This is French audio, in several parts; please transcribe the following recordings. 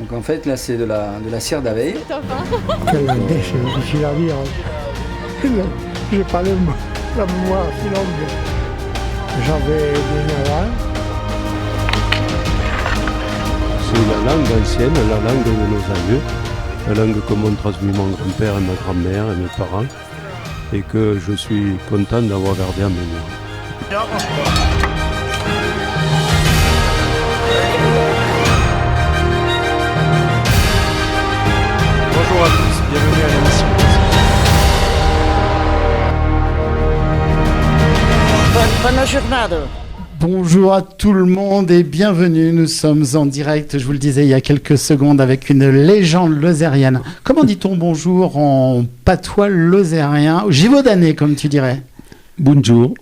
Donc en fait là c'est de la cire d'abeille. Quelle indèche, difficile à dire. J'ai pas la mémoire si longue. J'avais 19 ans. C'est la langue ancienne, la langue de nos aïeux, la langue que m'ont transmis mon grand-père et ma grand-mère et mes parents, et que je suis content d'avoir gardé en mémoire. Bonjour à tous, bienvenue à l'émission. Bonne journée. Bonjour à tout le monde et bienvenue. Nous sommes en direct, je vous le disais il y a quelques secondes, avec une légende lozérienne. Comment dit-on bonjour en patois lozérien, gévaudanais comme tu dirais? Bonjour,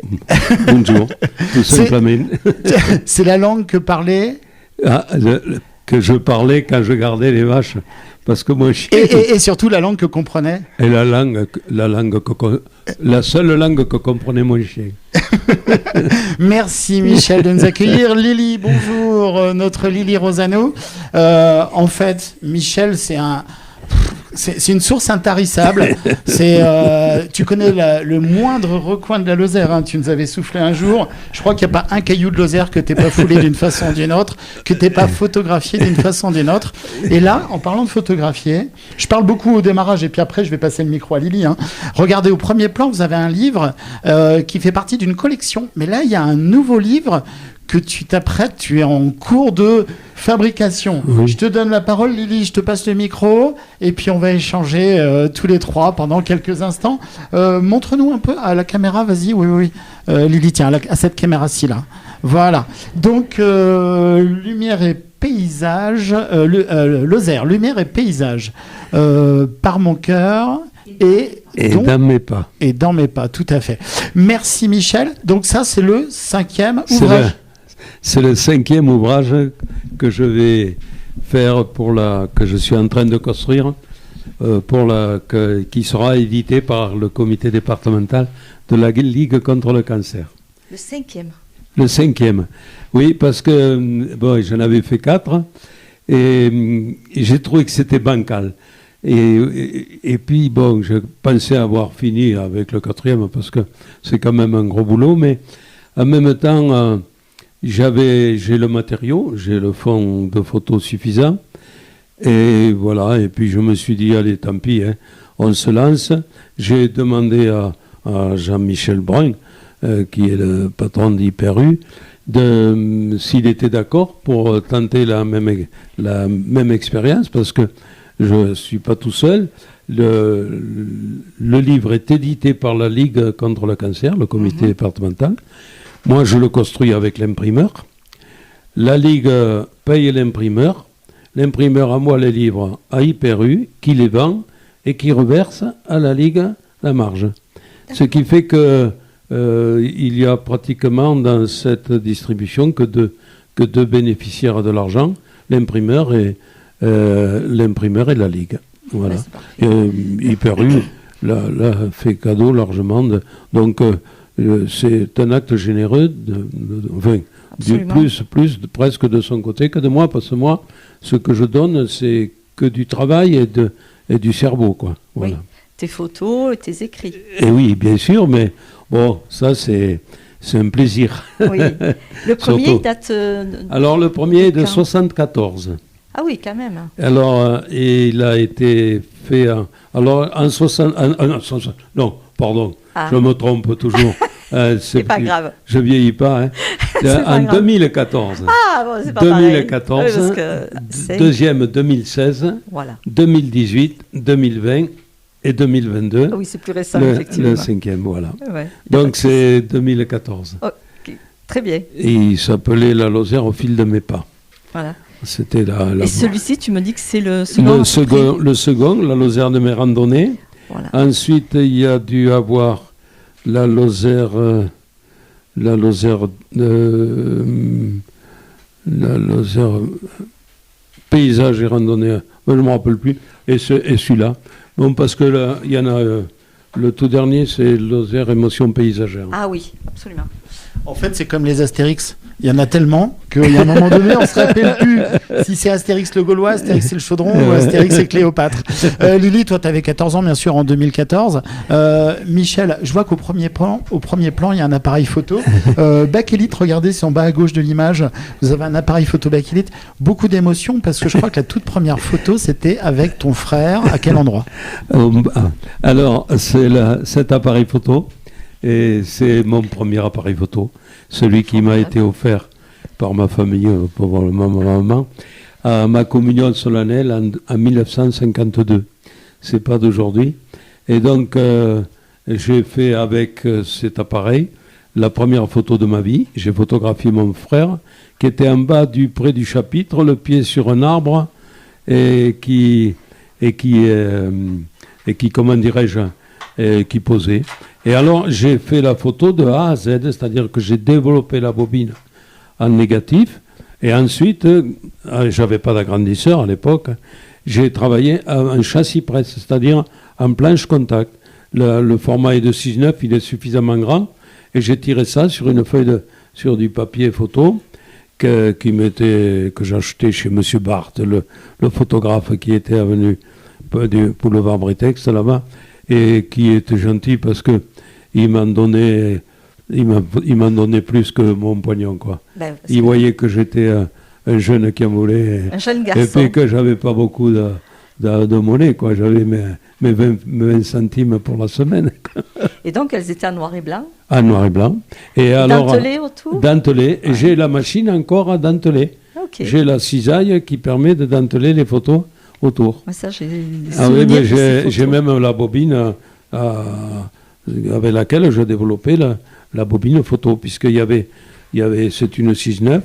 bonjour, tout simplement. C'est la langue que parlait que je parlais quand je gardais les vaches, parce que mon chien... Et surtout la langue que comprenait. Et la seule langue que comprenait mon chien. Merci Michel de nous accueillir. Lily, bonjour, notre Lily Rosano. En fait, Michel, c'est une source intarissable. Tu connais le moindre recoin de la Lozère. Hein. Tu nous avais soufflé un jour. Je crois qu'il n'y a pas un caillou de Lozère que tu n'aies pas foulé d'une façon ou d'une autre, que tu n'aies pas photographié d'une façon ou d'une autre. Et là, en parlant de photographier, je parle beaucoup au démarrage et puis après, je vais passer le micro à Lily. Hein. Regardez, au premier plan, vous avez un livre qui fait partie d'une collection. Mais là, il y a un nouveau livre que tu t'apprêtes, tu es en cours de fabrication. Oui. Je te donne la parole, Lily, je te passe le micro, et puis on va échanger tous les trois pendant quelques instants. Montre-nous un peu à la caméra, vas-y, oui. Lily, tiens, à cette caméra-ci, là. Voilà. Donc, lumière et paysage, Lozère, lumière et paysage, par mon cœur, et dans mes pas. Et dans mes pas, tout à fait. Merci Michel. Donc ça, c'est le 5e ouvrage. C'est le 5e ouvrage que je vais faire que je suis en train de construire qui sera édité par le comité départemental de la Ligue contre le cancer. Le 5e. Le 5e. Oui, parce que j'en avais fait 4 et j'ai trouvé que c'était bancal. Et puis, je pensais avoir fini avec le 4e parce que c'est quand même un gros boulot, mais en même temps, j'ai le matériau, j'ai le fond de photos suffisant, et voilà, et puis je me suis dit, allez, tant pis, hein, on se lance. J'ai demandé à Jean-Michel Brun, qui est le patron d'Hyper-U, s'il était d'accord pour tenter la même expérience, parce que je ne suis pas tout seul. Le livre est édité par la Ligue contre le cancer, le comité départemental. Moi, je le construis avec l'imprimeur. La Ligue paye l'imprimeur. L'imprimeur envoie les livres à Hyper-U, qui les vend et qui reverse à la Ligue la marge. Ce qui fait que il y a pratiquement dans cette distribution que deux bénéficiaires de l'argent, l'imprimeur et la Ligue. Voilà. Hyper-U l'a fait cadeau largement. Donc c'est un acte généreux, presque de son côté que de moi, parce que moi, ce que je donne, c'est que du travail et du cerveau, quoi. Voilà. Oui. Tes photos, tes écrits. Et oui, bien sûr, mais ça c'est un plaisir. Oui. Le premier date. Alors le premier est de 74. Ah oui, quand même. Alors, il a été fait en 60... non, pardon, je me trompe toujours. C'est pas grave. Je vieillis pas. Hein. En 2014. Ah bon, c'est pas 2014, pareil. Oui, deuxième 2016, voilà. 2018, 2020 et 2022. Ah oui, c'est plus récent, effectivement. Le 5e, voilà. Ouais, donc c'est 2014. Okay. Très bien. Et il s'appelait La Lozère au fil de mes pas. Voilà. C'était Et celui-ci, tu me dis que c'est le second. Le second, La Lozère de mes randonnées. Voilà. Ensuite, il y a dû avoir la Lozère paysage et randonnée. Je ne me rappelle plus. Et celui-là. Bon, parce que il y en a. Le tout dernier, c'est Lozère émotion paysagère. Ah oui, absolument. En fait, c'est comme les Astérix. Il y en a tellement qu'il y a un moment donné, on ne se rappelle plus si c'est Astérix le Gaulois, Astérix et le Chaudron ou Astérix et Cléopâtre. Lily, toi, tu avais 14 ans, bien sûr, en 2014. Michel, je vois qu'au premier plan, il y a un appareil photo. Bakélite, regardez, c'est en bas à gauche de l'image. Vous avez un appareil photo Bakélite. Beaucoup d'émotions parce que je crois que la toute première photo, c'était avec ton frère. À quel endroit? Alors, c'est cet appareil photo. Et c'est mon premier appareil photo, celui qui m'a été offert par ma famille, probablement ma maman, à ma communion solennelle en 1952. C'est pas d'aujourd'hui. Et donc, j'ai fait avec cet appareil la première photo de ma vie. J'ai photographié mon frère, qui était en bas près du chapitre, le pied sur un arbre, et qui comment dirais-je, qui posait. Et alors, j'ai fait la photo de A à Z, c'est-à-dire que j'ai développé la bobine en négatif. Et ensuite, j'avais pas d'agrandisseur à l'époque, j'ai travaillé en châssis presse, c'est-à-dire en planche contact. Le format est de 6,9, il est suffisamment grand. Et j'ai tiré ça sur une feuille sur du papier photo que j'ai acheté chez M. Barthes, le photographe qui était venu du boulevard Brétex là-bas, et qui était gentil parce que il m'en donnait plus que mon pognon, quoi. Il voyait que j'étais un jeune qui en voulait, un jeune garçon, et puis que j'avais pas beaucoup de monnaie, quoi. J'avais mes 20 centimes pour la semaine. Et donc elles étaient en noir et blanc. En noir et blanc. Et alors dentelé autour. Dentelé. Et j'ai la machine encore à denteler. Okay. J'ai la cisaille qui permet de denteler les photos autour. Ça, j'ai j'ai même la bobine avec laquelle je développais la bobine photo, puisqu'il y avait c'est une 6,9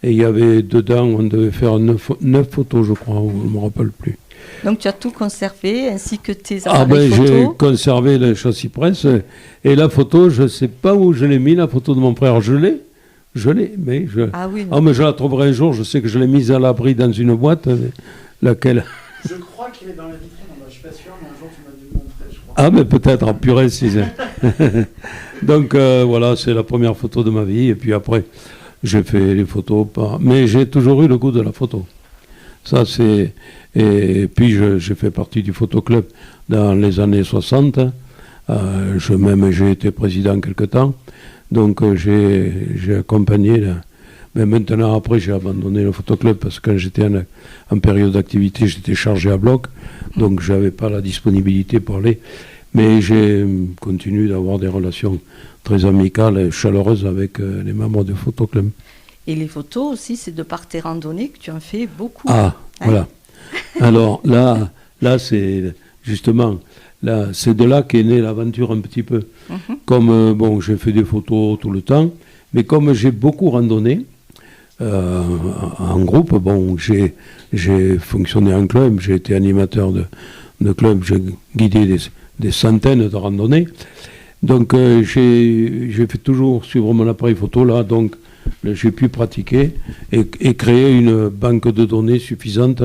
et il y avait dedans, on devait faire 9 photos, je crois, je ne me rappelle plus. Donc tu as tout conservé, ainsi que tes appareils photo. J'ai conservé le châssis presse et la photo, je ne sais pas où je l'ai mis, la photo de mon frère, je l'ai, mais mais je la trouverai un jour, je sais que je l'ai mise à l'abri dans une boîte, laquelle... Je crois qu'il est dans la vitrine, je ne suis pas sûr, mais un jour tu m'as dû le montrer, je crois. Ah, mais peut-être, purée, si Donc voilà, c'est la première photo de ma vie, et puis après, j'ai fait les photos, mais j'ai toujours eu le goût de la photo. Ça, c'est... Et puis, j'ai fait partie du photoclub dans les années 60. J'ai été président quelque temps. Donc, j'ai accompagné... Mais maintenant, après, j'ai abandonné le photoclub parce que quand j'étais en période d'activité, j'étais chargé à bloc. Donc, je n'avais pas la disponibilité pour aller. Mais j'ai continué d'avoir des relations très amicales et chaleureuses avec les membres du photoclub. Et les photos aussi, c'est de par tes randonnées que tu en fais beaucoup. Ah, voilà. Alors là c'est justement, c'est de là qu'est née l'aventure un petit peu. Comme, j'ai fait des photos tout le temps, mais comme j'ai beaucoup randonné en groupe, j'ai fonctionné en club, j'ai été animateur de club, j'ai guidé des centaines de randonnées. Donc j'ai fait toujours suivre mon appareil photo là, donc j'ai pu pratiquer et créer une banque de données suffisante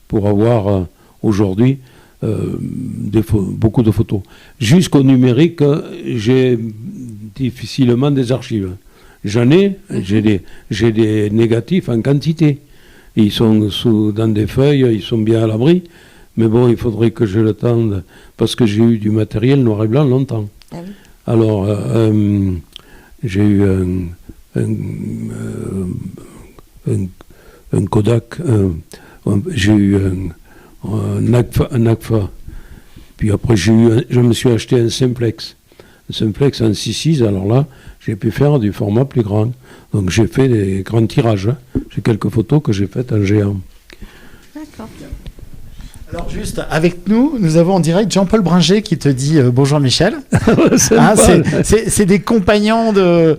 pour avoir aujourd'hui beaucoup de photos. Jusqu'au numérique, j'ai difficilement des archives. J'ai des négatifs en quantité. Ils sont dans des feuilles, ils sont bien à l'abri, mais bon, il faudrait que je le tende, parce que j'ai eu du matériel noir et blanc longtemps. Ah oui. Alors, j'ai eu un Kodak, j'ai eu un Agfa, puis après je me suis acheté un Simplex en 6.6, alors là j'ai pu faire du format plus grand, donc j'ai fait des grands tirages, j'ai quelques photos que j'ai faites en géant. D'accord. Alors juste, avec nous avons en direct Jean-Paul Bringer qui te dit bonjour Michel. C'est des compagnons de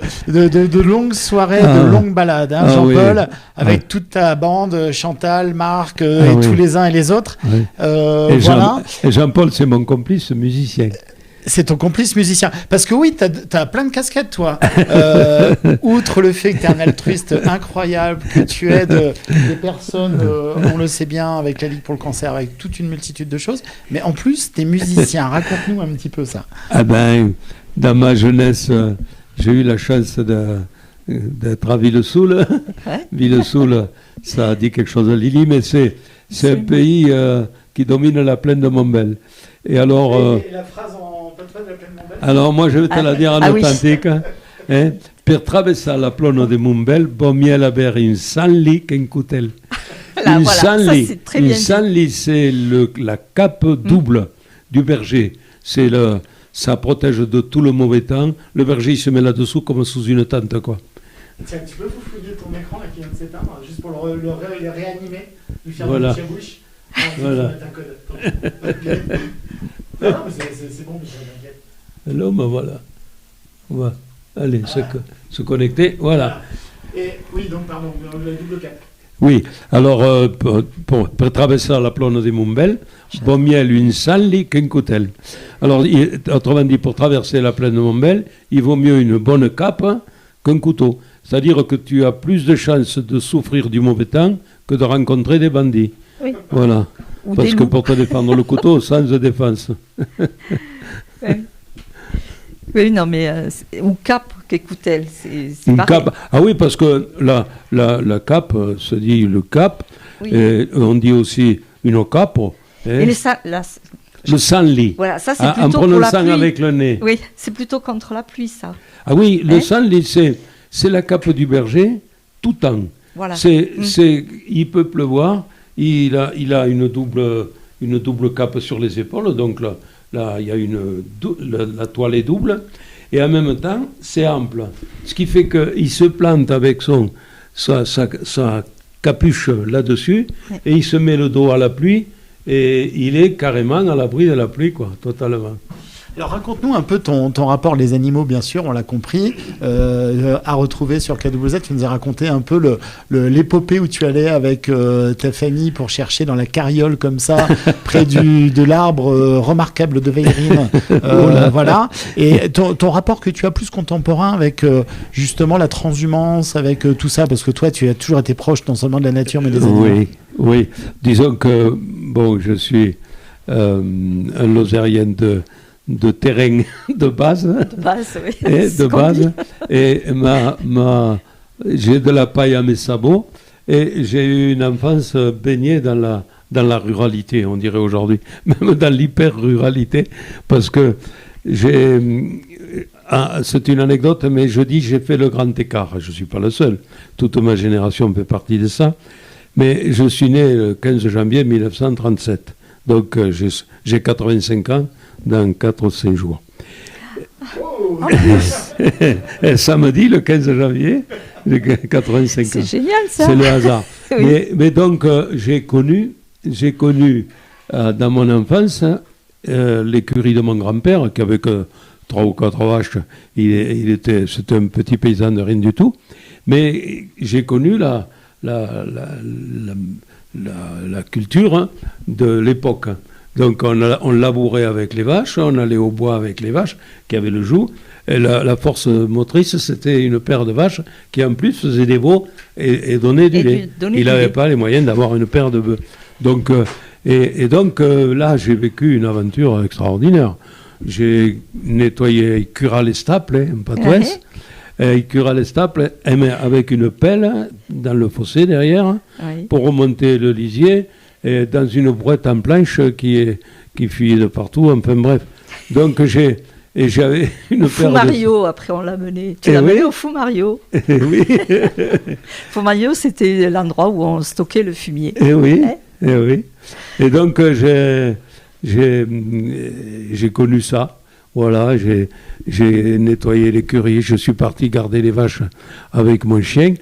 longues soirées, de longues balades, Jean-Paul, avec toute ta bande, Chantal, Marc, et tous les uns et les autres. Oui. Et Jean-Paul, c'est mon complice musicien. C'est ton complice musicien. Parce que oui, t'as plein de casquettes, toi. Outre le fait que t'es un altruiste incroyable, que tu aides des personnes, on le sait bien, avec la Ligue pour le cancer, avec toute une multitude de choses. Mais en plus, t'es musicien. Raconte-nous un petit peu ça. Ah ben, dans ma jeunesse, j'ai eu la chance d'être à Villesoul. Ouais. Villesoul, ça dit quelque chose à Lily, mais c'est un pays qui domine la plaine de Montbel. Et alors, Et la phrase en patois de la plaine de Montbel. alors moi je vais te la dire en oui. authentique. Hein. Per traversare la plaine de Montbel, bon miel avere un sanli qu'un coutel. Là, Une voilà, ça, sanli, c'est très bien dit. sanli, c'est la cape double du berger. Ça protège de tout le mauvais temps. Le berger, il se met là-dessous comme sous une tente, quoi. Tiens, tu peux vous fouiller ton écran là, qui vient de s'éteindre, juste pour le réanimer, lui faire Voilà. une petite bouche. Voilà. Non, mais c'est bon, Michel, t'inquiète. L'homme, voilà. On va aller se connecter. Voilà. Et oui, donc, pardon, le double cap. Oui, alors pour traverser la plaine de Montbel, bon miel, une sanli qu'un coutel. Alors, autrement dit, pour traverser la plaine de Montbel, il vaut mieux une bonne cape qu'un couteau. C'est-à-dire que tu as plus de chances de souffrir du mauvais temps que de rencontrer des bandits. Oui. Voilà. Ou Parce des que loups. pour te défendre le couteau, sans défense. Ouais. Oui, non, mais ou cap qu'écoute-elle, c'est Une pareil. cape. Ah oui, parce que la cape se dit le cap. Oui. Et on dit aussi une cape. Hein. Et Le sanli. voilà, ça c'est En plutôt pour la prononçant pluie. avec le nez. Oui, c'est plutôt contre la pluie, ça. Ah oui, le Hein sanli, c'est la cape du berger tout temps. Voilà. Il peut pleuvoir, il a une double cape sur les épaules, donc là il y a la toile est double, et en même temps c'est ample. Ce qui fait qu'il se plante avec sa capuche là-dessus, Ouais. et il se met le dos à la pluie, et il est carrément à l'abri de la pluie, quoi, totalement. Alors raconte-nous un peu ton rapport, les animaux bien sûr, on l'a compris, à retrouver sur KWZ. Tu nous as raconté un peu l'épopée où tu allais avec ta famille pour chercher dans la carriole comme ça, près de l'arbre remarquable de Veyrine. Voilà. Et ton rapport que tu as plus contemporain avec justement la transhumance, avec tout ça, parce que toi tu as toujours été proche non seulement de la nature mais des animaux. Oui. Disons que, bon, je suis un Lozérien de terrain de base. De base, oui. Et C'est de qu'on base. dit. Et j'ai de la paille à mes sabots. Et j'ai eu une enfance baignée dans la ruralité, on dirait aujourd'hui. Même dans l'hyper-ruralité. Parce que c'est une anecdote, mais je dis j'ai fait le grand écart. Je ne suis pas le seul. Toute ma génération fait partie de ça. Mais je suis né le 15 janvier 1937. Donc j'ai 85 ans dans 4 ou 5 jours. Et samedi, le 15 janvier, j'ai 85 ans. C'est génial, ça. C'est le hasard. Oui. Mais donc, j'ai connu dans mon enfance l'écurie de mon grand-père, qui avait que 3 ou 4 vaches. C'était un petit paysan de rien du tout. Mais j'ai connu la culture de l'époque. Donc on labourait avec les vaches, on allait au bois avec les vaches qui avaient le joug. Et la force motrice, c'était une paire de vaches qui en plus faisait des veaux et donnait du lait. Il n'avait pas les moyens d'avoir une paire de bœufs. Donc, donc là, j'ai vécu une aventure extraordinaire. J'ai nettoyé Cura-les-Staples, en patois. Cura-les-Staples, avec une pelle dans le fossé derrière, pour remonter le lisier. Et dans une brouette en planche qui fuyait de partout, enfin bref. Donc j'avais une Fou Mario, après on l'a mené. Tu l'as mené au Fou Mario. Oui. Fou Mario, c'était l'endroit où on stockait le fumier. Oui. Et donc j'ai connu ça. Voilà, j'ai nettoyé l'écurie, je suis parti garder les vaches avec mon chien.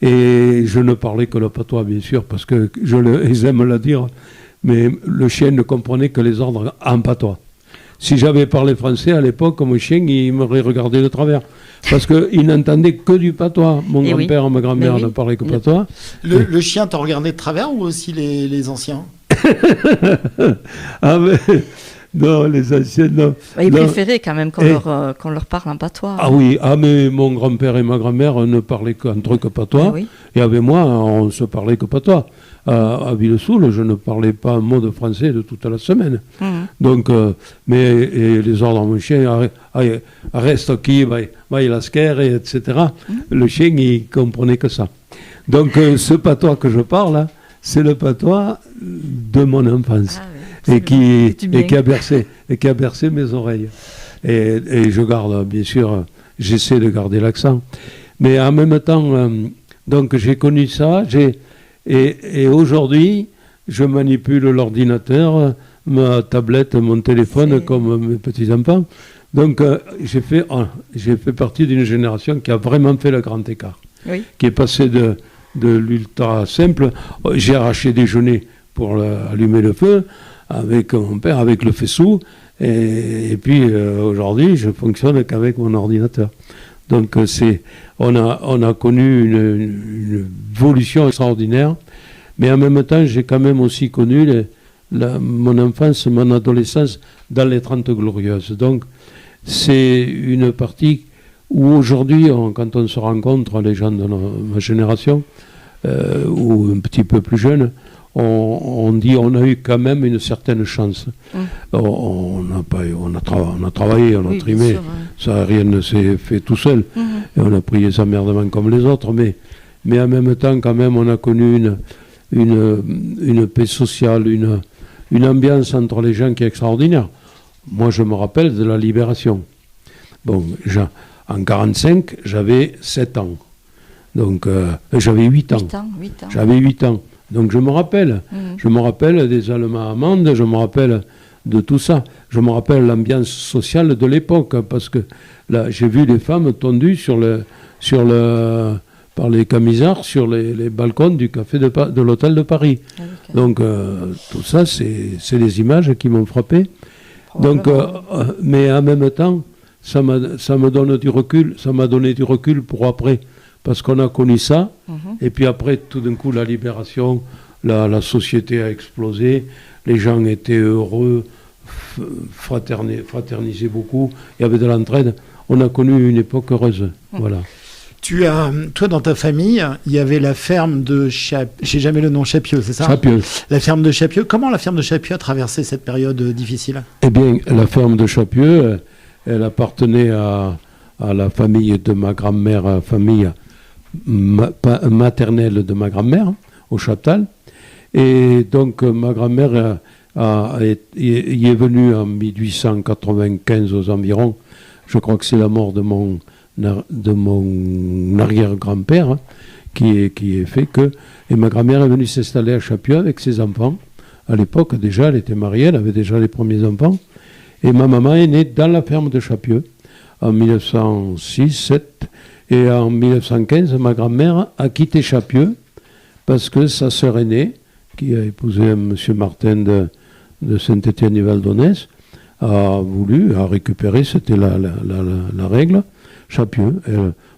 Et je ne parlais que le patois, bien sûr, parce que ils aiment le dire, mais le chien ne comprenait que les ordres en patois. Si j'avais parlé français à l'époque, mon chien, il m'aurait regardé de travers. Parce qu'il n'entendait que du patois. Mon grand-père, ma grand-mère ne parlaient que patois. Le chien t'a regardé de travers ou aussi les anciens? Non, les anciens, non. Ils Non. préféraient quand même qu'on leur parle en patois. Ah oui, mais mon grand-père et ma grand-mère ne parlaient qu'entre eux que patois. Ah oui. Et avec moi, on se parlait que patois. À Villesoul, je ne parlais pas un mot de français de toute la semaine. Donc, et les ordres à mon chien, reste qui, va la scare, etc. Le chien, il comprenait que ça. Donc, ce patois que je parle, là, c'est le patois de mon enfance. Ah oui, et qui a bercé mes oreilles. Et je garde, bien sûr, j'essaie de garder l'accent. Mais en même temps, donc j'ai connu ça, et aujourd'hui, je manipule l'ordinateur, ma tablette, mon téléphone, comme mes petits-enfants. Donc j'ai fait partie d'une génération qui a vraiment fait le grand écart, qui est passé de l'ultra simple. J'ai arraché déjeuner pour allumer le feu, avec mon père, avec le faisceau, et puis aujourd'hui, je fonctionne qu'avec mon ordinateur. Donc on a connu une évolution extraordinaire, mais en même temps, j'ai quand même aussi connu mon enfance, mon adolescence dans les 30 Glorieuses. Donc c'est une partie où aujourd'hui, quand on se rencontre, les gens de ma génération, ou un petit peu plus jeunes, on dit on a eu quand même une certaine chance. On a travaillé, on a trimé, sûr, ça rien ne s'est fait tout seul. Et on a pris les emmerdements comme les autres, mais en même temps quand même on a connu une paix sociale, une ambiance entre les gens qui est extraordinaire. Moi je me rappelle de la Libération. Bon, en 1945, j'avais 7 ans. Donc j'avais 8 ans. 8 ans. J'avais 8 ans. Donc je me rappelle. Je me rappelle des Allemands-Amandes, je me rappelle de tout ça. Je me rappelle l'ambiance sociale de l'époque, parce que là, j'ai vu les femmes tondues par les camisards sur les balcons du café de l'hôtel de Paris. Donc tout ça, c'est des images qui m'ont frappé. Donc, mais en même temps, ça me donne du recul, ça m'a donné du recul pour après. Parce qu'on a connu ça, et puis après, tout d'un coup, la libération, la société a explosé, les gens étaient heureux, fraternisaient beaucoup, il y avait de l'entraide. On a connu une époque heureuse, voilà. Toi, dans ta famille, il y avait la ferme de j'ai jamais le nom, Chapieux, c'est ça ? Chapieux. La ferme de Chapieux. Comment la ferme de Chapieux a traversé cette période difficile ? Eh bien, la ferme de Chapieux, elle appartenait à la famille de ma grand-mère, famille maternelle de ma grand-mère, au Chaptal. Et donc ma grand-mère y est venue en 1895 aux environs. Je crois que c'est la mort de mon arrière-grand-père qui est fait que... Et ma grand-mère est venue s'installer à Chapieux avec ses enfants. À l'époque déjà, elle était mariée, elle avait déjà les premiers enfants. Et ma maman est née dans la ferme de Chapieux en 1906-7. Et en 1915, ma grand-mère a quitté Chapieux parce que sa sœur aînée, qui a épousé M. Martin de Saint-Étienne-du-Val-d'Aunès, a récupéré, c'était la règle, Chapieux.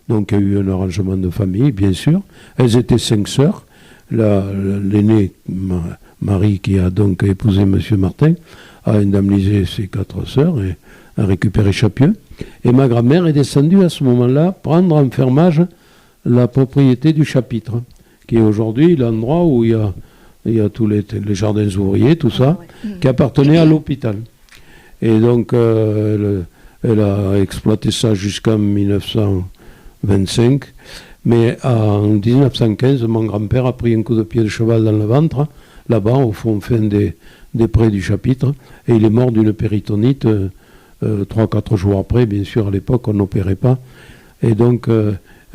Donc il y a eu un arrangement de famille, bien sûr. Elles étaient 5 sœurs. L'aînée, Marie, qui a donc épousé M. Martin, a indemnisé ses 4 sœurs et a récupéré Chapieux. Et ma grand-mère est descendue à ce moment-là prendre en fermage la propriété du chapitre, qui est aujourd'hui l'endroit où il y a tous les jardins ouvriers, tout ça, qui appartenait à l'hôpital. Et donc, elle a exploité ça jusqu'en 1925. Mais en 1915, mon grand-père a pris un coup de pied de cheval dans le ventre, là-bas, au fond des prés du chapitre, et il est mort d'une péritonite 3-4 jours après. Bien sûr, à l'époque, on n'opérait pas. Et donc,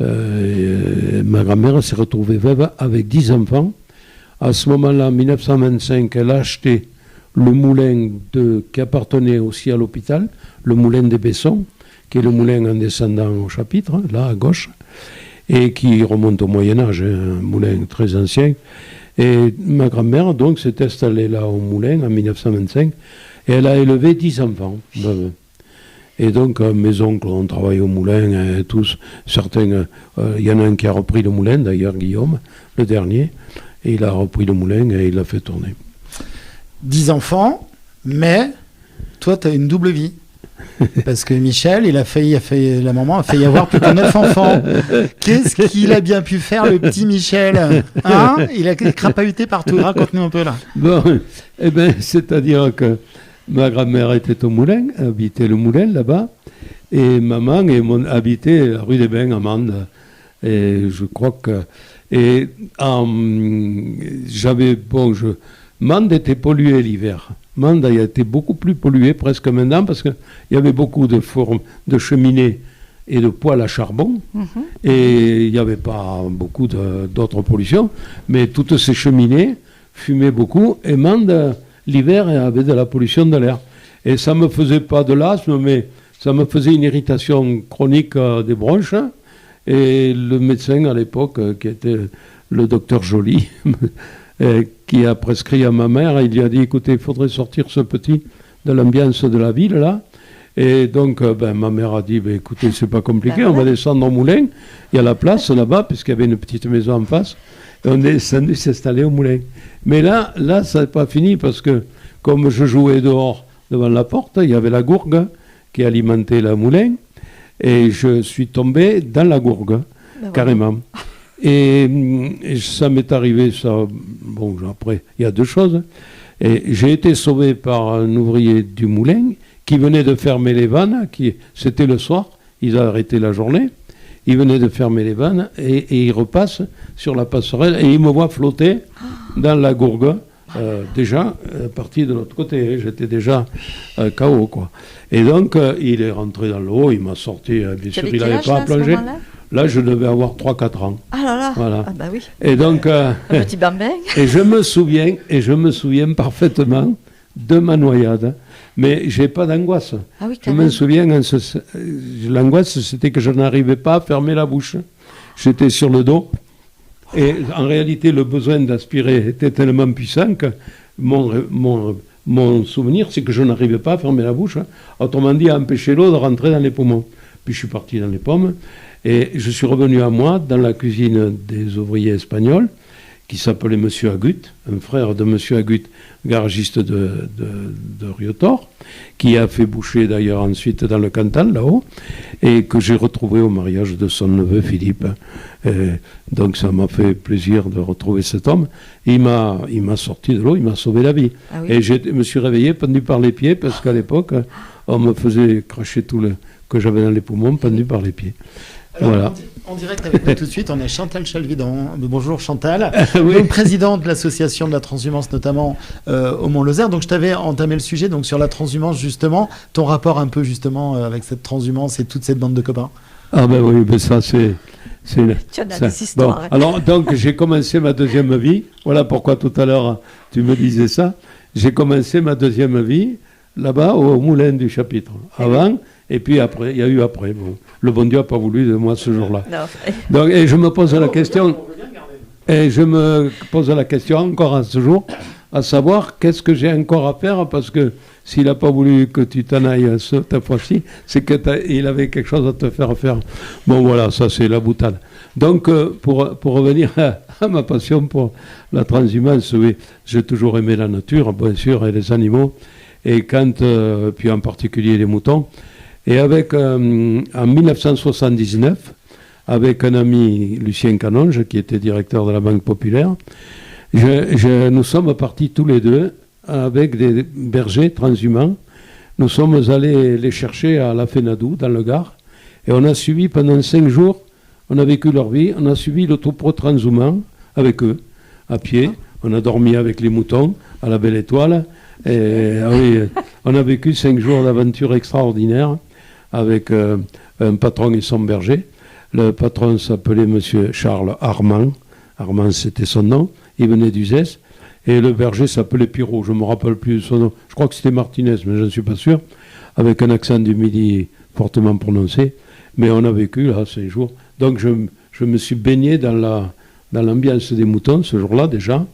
ma grand-mère s'est retrouvée veuve avec 10 enfants. À ce moment-là, en 1925, elle a acheté le moulin qui appartenait aussi à l'hôpital, le moulin des Bessons, qui est le moulin en descendant au chapitre, là, à gauche, et qui remonte au Moyen-Âge, un moulin très ancien. Et ma grand-mère, donc, s'est installée là au moulin en 1925, et elle a élevé 10 enfants. Et donc, mes oncles ont travaillé au moulin, tous, certains, il y en a un qui a repris le moulin, d'ailleurs, Guillaume, le dernier, et il a repris le moulin et il l'a fait tourner. 10 enfants, mais toi, tu as une double vie. Parce que Michel, la maman a failli avoir plus que 9 enfants. Qu'est-ce qu'il a bien pu faire, le petit Michel, hein? Il a crapahuté partout. Raconte-nous un peu là. Bon, eh ben, c'est-à-dire que ma grand-mère était au Moulin, habitait le Moulin là-bas, et maman habitait la rue des Bains à Mende. Et je crois que. Et Mende était pollué l'hiver. Mende a été beaucoup plus pollué presque maintenant parce qu'il y avait beaucoup de cheminées et de poêles à charbon et il n'y avait pas beaucoup d'autres pollutions, mais toutes ces cheminées fumaient beaucoup et Mende, l'hiver, avait de la pollution de l'air. Et ça ne me faisait pas de l'asthme, mais ça me faisait une irritation chronique des bronches. Et le médecin à l'époque, qui était le docteur Joly, qui a prescrit à ma mère, il lui a dit, écoutez, il faudrait sortir ce petit de l'ambiance de la ville, là. Et donc, ma mère a dit, écoutez, c'est pas compliqué, on va descendre au Moulin, il y a la place là-bas, puisqu'il y avait une petite maison en face, et on est descendu s'installer au Moulin. Mais là, ça n'est pas fini, parce que comme je jouais dehors devant la porte, il y avait la gourgue qui alimentait le Moulin, et je suis tombé dans la gourgue, carrément. Et ça m'est arrivé, après, il y a deux choses. Et j'ai été sauvé par un ouvrier du Moulin qui venait de fermer les vannes, c'était le soir, ils ont arrêté la journée, il venait de fermer les vannes et il repasse sur la passerelle et il me voit flotter dans la gourgue, déjà parti de l'autre côté, j'étais déjà KO, quoi. Et donc il est rentré dans l'eau, il m'a sorti, bien sûr il n'avait pas à plonger. Là, je devais avoir 3-4 ans. Ah là là, voilà. Ah bah oui. Et donc, un petit bambin. Et je me souviens parfaitement de ma noyade. Mais j'ai pas d'angoisse. Ah oui, je me souviens, l'angoisse, c'était que je n'arrivais pas à fermer la bouche. J'étais sur le dos. Et en réalité, le besoin d'aspirer était tellement puissant que mon souvenir, c'est que je n'arrivais pas à fermer la bouche. Autrement dit, à empêcher l'eau de rentrer dans les poumons. Puis je suis parti dans les pommes. Et je suis revenu à moi dans la cuisine des ouvriers espagnols, qui s'appelait Monsieur Agut, un frère de Monsieur Agut, garagiste de Riotor, qui a fait boucher d'ailleurs ensuite dans le Cantal, là-haut, et que j'ai retrouvé au mariage de son neveu Philippe. Et donc ça m'a fait plaisir de retrouver cet homme. Il m'a sorti de l'eau, il m'a sauvé la vie. Ah oui. Et je me suis réveillé pendu par les pieds, parce qu'à l'époque, on me faisait cracher tout que j'avais dans les poumons, pendu par les pieds. Alors, voilà. En direct avec nous tout de suite, on a Chantal Chalvidon. Bonjour Chantal, oui. Donc, présidente de l'association de la transhumance, notamment au Mont-Lozère. Donc je t'avais entamé le sujet donc sur la transhumance, justement, ton rapport un peu justement avec cette transhumance et toute cette bande de copains. Ah ben oui, mais ça c'est tu en as des histoires. Bon, alors donc j'ai commencé ma deuxième vie, voilà pourquoi tout à l'heure tu me disais ça. J'ai commencé ma deuxième vie là-bas au Moulin du Chapitre, avant. Et puis après, il y a eu après. Bon, le bon Dieu n'a pas voulu de moi ce jour-là. Donc, et je me pose la question, encore à ce jour, à savoir qu'est-ce que j'ai encore à faire, parce que s'il n'a pas voulu que tu t'en ailles cette fois-ci, c'est qu'il avait quelque chose à te faire faire. Bon voilà, ça c'est la boutade. Donc pour revenir à ma passion pour la transhumance, oui, j'ai toujours aimé la nature, bien sûr, et les animaux, et puis en particulier les moutons. Et en 1979, avec un ami, Lucien Canonge, qui était directeur de la Banque Populaire, nous sommes partis tous les deux avec des bergers transhumants. Nous sommes allés les chercher à La Fénadou, dans le Gard, et on a suivi pendant 5 jours, on a vécu leur vie, on a suivi le troupeau transhumant avec eux, à pied. On a dormi avec les moutons à la Belle Étoile. Et, oui, on a vécu 5 jours d'aventure extraordinaire avec un patron et son berger. Le patron s'appelait Monsieur Charles Armand. Armand, c'était son nom. Il venait d'Uzès. Et le berger s'appelait Pirot. Je ne me rappelle plus son nom. Je crois que c'était Martinez, mais je ne suis pas sûr. Avec un accent du Midi fortement prononcé. Mais on a vécu là 5 jours. Donc je me suis baigné dans l'ambiance des moutons ce jour-là déjà.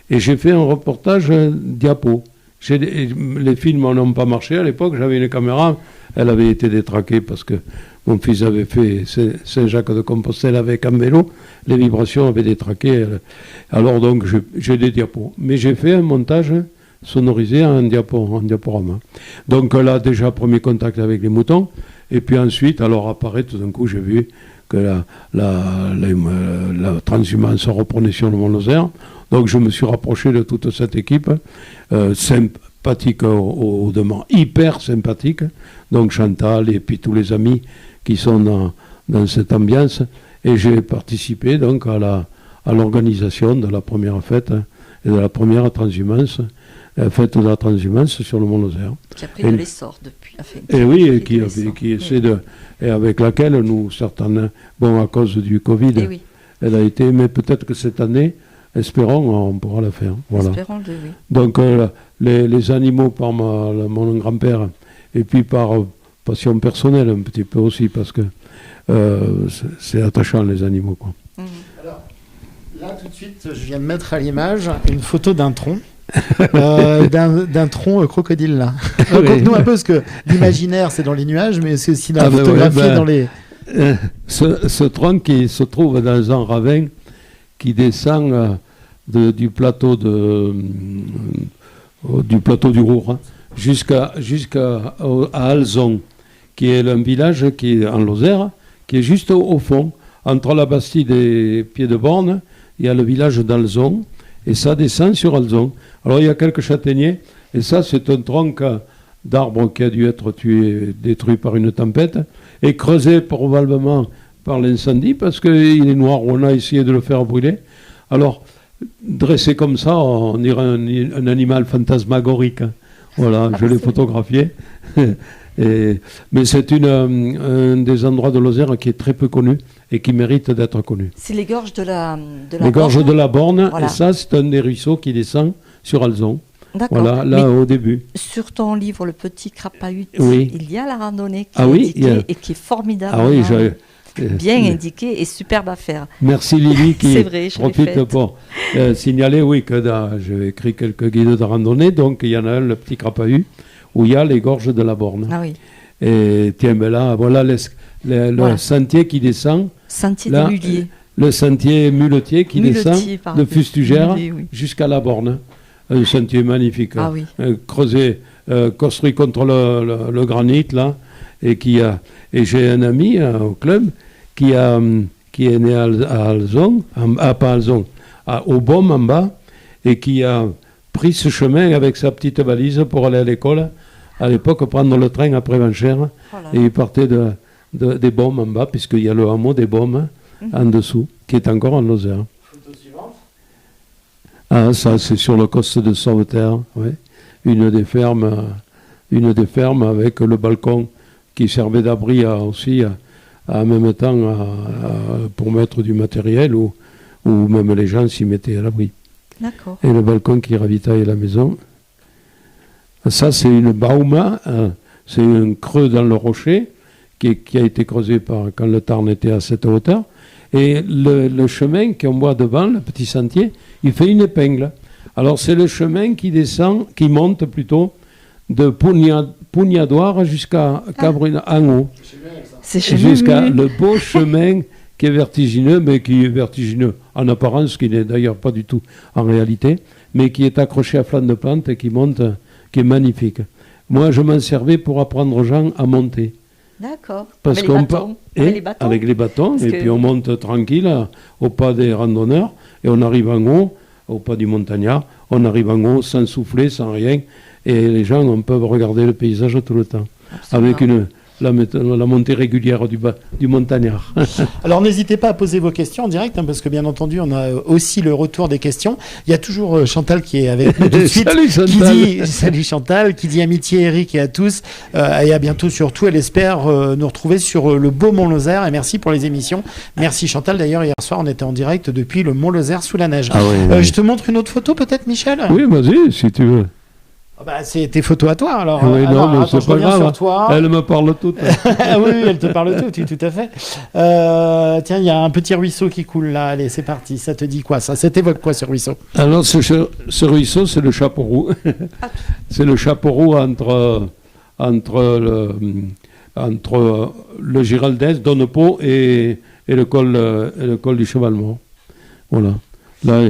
Et j'ai fait un reportage diapo. Les films n'ont pas marché à l'époque. J'avais une caméra. Elle avait été détraquée parce que mon fils avait fait Saint-Jacques-de-Compostelle avec un vélo. Les vibrations avaient détraqué. Alors donc j'ai des diapos. Mais j'ai fait un montage sonorisé en diaporama. Donc là, déjà, premier contact avec les moutons. Et puis ensuite, alors apparaît, tout d'un coup, j'ai vu que la transhumance reprenait sur le Mont-Lozère. Donc je me suis rapproché de toute cette équipe, sympathique au demeurant, hyper sympathique. Donc Chantal et puis tous les amis qui sont dans cette ambiance. Et j'ai participé donc à l'organisation de la première fête et de la première transhumance, fête de la transhumance sur le Mont-Lozère. Qui a pris de l'essor depuis. Et oui, et qui essaie de... Et avec laquelle nous, certains, bon, à cause du Covid, oui. Elle a été, mais peut-être que cette année, espérons, on pourra la faire. Voilà. Espérons-le, oui. Donc, les animaux par mon grand-père, et puis par passion personnelle un petit peu aussi, parce que c'est attachant, les animaux, quoi. Alors, là, tout de suite, je viens de mettre à l'image une photo d'un tronc. d'un tronc crocodile là. Raconte-nous un peu, parce que l'imaginaire c'est dans les nuages, mais c'est aussi photographié dans les... Ce tronc qui se trouve dans un ravin qui descend du plateau du Roure, hein, jusqu'à Alzon, qui est un village qui est en Lozère, qui est juste au fond, entre la Bastide et Pied-de-Borne. Il y a le village d'Alzon, et ça descend sur Alzon. Alors il y a quelques châtaigniers, et ça c'est un tronc d'arbre qui a dû être détruit par une tempête, et creusé probablement par l'incendie, parce qu'il est noir, on a essayé de le faire brûler. Alors, dressé comme ça, on dirait un animal fantasmagorique. Hein. Voilà, je l'ai photographié. Mais c'est un des endroits de Lozère qui est très peu connu et qui mérite d'être connu. C'est les gorges de la les gorges de la Borne, voilà. Et ça, c'est un des ruisseaux qui descend sur Alzon. D'accord. Voilà, là, au début. Sur ton livre, Le Petit Crapahut, oui. Il y a la randonnée qui est indiquée et qui est formidable. Ah oui, bien indiqué et superbe à faire. Merci Lily qui vrai, profite pour signaler que j'ai écrit quelques guides de randonnée, donc il y en a un, le Petit Crapahut, où il y a les gorges de la Borne. Ah oui. Et tiens, ben là, voilà le sentier qui descend. Sentier là, des Muliers. Le sentier muletier qui descend de Fustugère jusqu'à la Borne. Un sentier magnifique, creusé, construit contre le granit, là, et j'ai un ami au club qui est né à Alzon, pas Alzon, au Baume en bas, et qui a pris ce chemin avec sa petite valise pour aller à l'école. À l'époque, prendre le train après Vanchères, et il partait des Baumes en bas, puisqu'il y a le hameau des Baumes en dessous, qui est encore en Lozère. Photo suivante. Ah, ça, c'est sur le coste de Sauveterre, ouais. Une des fermes avec le balcon qui servait d'abri aussi, en même temps, pour mettre du matériel, ou même les gens s'y mettaient à l'abri. D'accord. Et le balcon qui ravitaille la maison. Ça, c'est une bauma, c'est un creux dans le rocher qui a été creusé quand le Tarn était à cette hauteur. Et le chemin qu'on voit devant, le petit sentier, il fait une épingle. Alors, c'est le chemin qui monte plutôt, de Pougnadoire jusqu'à Cabrune, en haut. C'est jusqu'à le beau chemin qui est vertigineux, mais qui est vertigineux en apparence, qui n'est d'ailleurs pas du tout en réalité, mais qui est accroché à flanc de pente et qui monte, qui est magnifique. Moi, je m'en servais pour apprendre aux gens à monter. D'accord. Parce avec les bâtons. Avec les bâtons, et puis on monte tranquille au pas des randonneurs, et on arrive en haut, au pas du montagnard, on arrive en haut sans souffler, sans rien, et les gens peuvent regarder le paysage tout le temps. Absolument. Avec la montée régulière du montagnard. Alors n'hésitez pas à poser vos questions en direct, parce que bien entendu on a aussi le retour des questions. Il y a toujours Chantal qui est avec nous tout de suite. Salut Chantal. Salut Chantal, qui dit amitié Eric et à tous, et à bientôt surtout. Elle espère nous retrouver sur le beau Mont-Lozère, et merci pour les émissions. Merci Chantal, d'ailleurs hier soir on était en direct depuis le Mont-Lozère sous la neige. Je te montre une autre photo peut-être, Michel? Oui, vas-y si tu veux. C'est tes photos à toi alors. Oui, alors, non, mais c'est pas grave. Sur toi. Elle me parle toute. Oui, elle te parle toute, tout à fait. Tiens, il y a un petit ruisseau qui coule là. Allez, c'est parti. Ça te dit quoi, ça t'évoque quoi, ce ruisseau? Alors, ce ruisseau, c'est le Chapeau Roux. C'est le Chapeau Roux entre le Giraldès, Donnepeau et le col du Cheval Mort. Voilà. Là,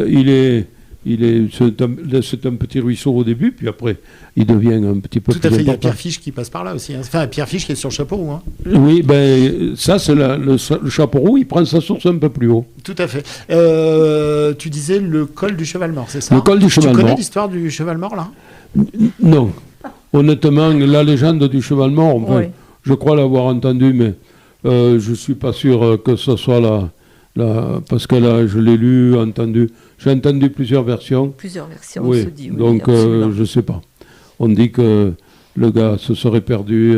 il est c'est un petit ruisseau au début, puis après, il devient un petit peu Tout plus à fait, il y a important. Pierre Fiche qui passe par là aussi. Hein. Enfin, Pierre Fiche qui est sur le chapeau roux. Hein. Oui, ben, ça, c'est le chapeau roux, il prend sa source un peu plus haut. Tout à fait. Tu disais le col du Cheval Mort, c'est ça? Le col du Cheval Tu connais Mort. l'histoire du Cheval Mort, là? Non. Honnêtement, la légende du Cheval Mort, enfin, Oui. je crois l'avoir entendue, mais je ne suis pas sûr que ce soit parce que là, je l'ai lu, entendu. J'ai entendu plusieurs versions. Plusieurs versions, Oui, on se dit. Oui, donc absolument. je ne sais pas. On dit que le gars se serait perdu,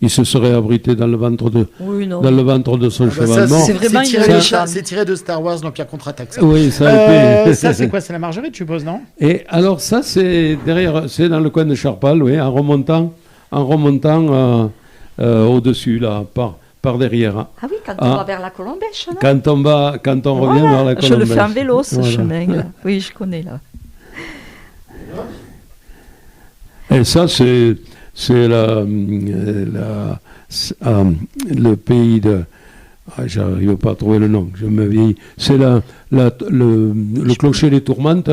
il se serait abrité dans le ventre de, Oui, non. dans le ventre de son Ah bah cheval ça, mort. c'est vraiment une tiré de, légende. c'est tiré de Star Wars, l'Empire contre-attaque. Ça, Oui, ça a été. Ça, c'est quoi? C'est la Marguerite, je suppose, non? Et alors ça, c'est derrière, c'est dans le coin de Charpal, oui, en remontant au-dessus, là, par derrière. Ah oui, quand Ah. on va vers la Colombèche, non Quand on revient Voilà, vers la je le fais en Colombèche. vélo, ce Voilà. chemin. Là. Oui, je connais, là. Et ça, c'est le pays de... Ah, j'arrive pas à trouver le nom, je me vieillis. C'est le clocher des Tourmentes,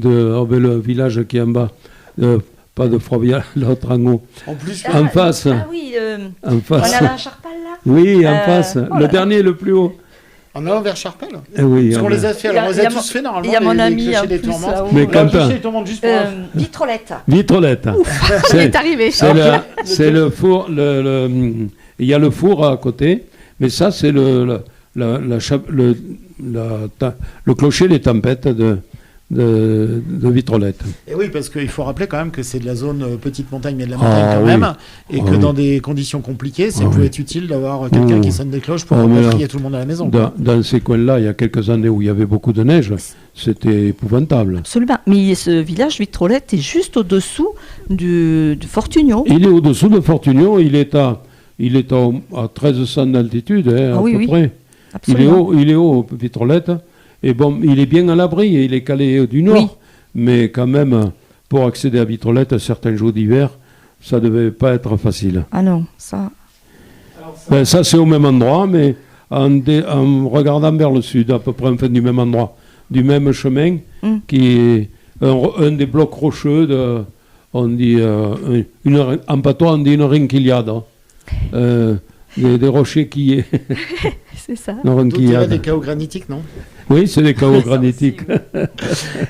le village qui est en bas, pas de Frovial, l'autre en haut. En plus, En face. Ah oui, En on face. a la Charpal, là. Oui, en face. oh Le là. dernier, le plus haut. en allant vers Charpel. Oui, Parce qu'on on les a- a fait, Il y a- alors on les il y a a tous fait normalement. Il y a mon les ami clochers en des plus, tourmentes. là-haut. Mais Le Quentin. clocher des tourmentes, juste pour Vitrolette. Vitrolette. On est arrivé. C'est le four. Il y a le four à côté, mais ça, c'est le clocher des tempêtes de Vitrolette. Et oui, parce qu'il faut rappeler quand même que c'est de la zone petite montagne, mais de la montagne Ah quand oui. même, et Ah que oui. dans des conditions compliquées, ça Ah peut oui. être utile d'avoir quelqu'un Oh. qui sonne des cloches pour Oh, mais là, rapatrier tout le monde à la maison. quoi. Dans ces coins-là, il y a quelques années où il y avait beaucoup de neige, c'était épouvantable. Absolument. Mais ce village Vitrolette est juste au-dessous du Fortunio. Il est au-dessous de Fortunion, il est à 1300 d'altitude, hein, Ah à oui, peu oui. près. Absolument. Il est haut, Vitrolette. Et bon, il est bien à l'abri, il est calé du nord. Oui. Mais quand même, pour accéder à Vitrolette, certains jours d'hiver, ça ne devait pas être facile. Ah non, ça. Ben, ça, c'est au même endroit, mais en regardant vers le sud, à peu près enfin, du même endroit, du même chemin, qui est un des blocs rocheux on dit, en patois, on dit une rinquillade. Des rochers qui C'est ça. une Donc il y a rinquillade. des chaos granitiques, non? Oui, c'est des chaos granitiques.